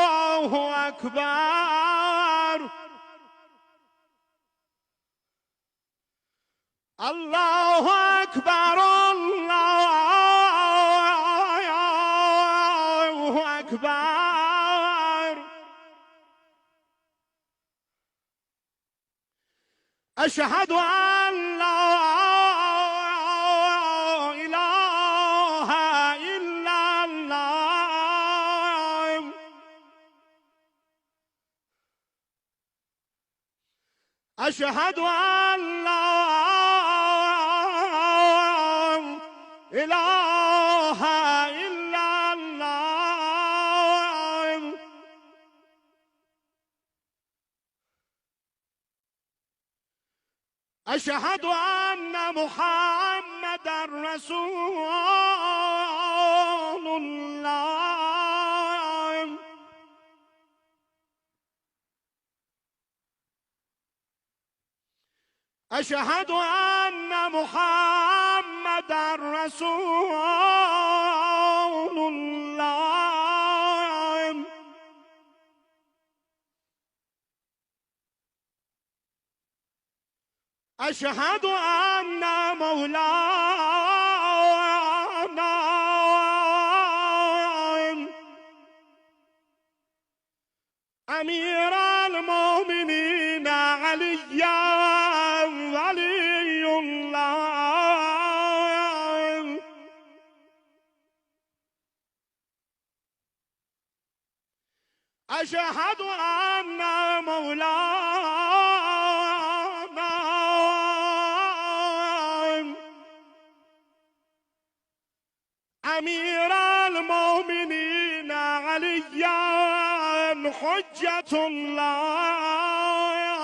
الله أكبر الله أكبر الله أكبر أشهد أن لا إله إلا الله أشهد أن لا إله إلا الله أشهد أن محمدًا رسول الله أشهد أن محمدًا رسول الله أشهد أن مولانا أمير المؤمنين عليا ولي الله أشهد أن مولانا أمير المؤمنين عليا حجة الله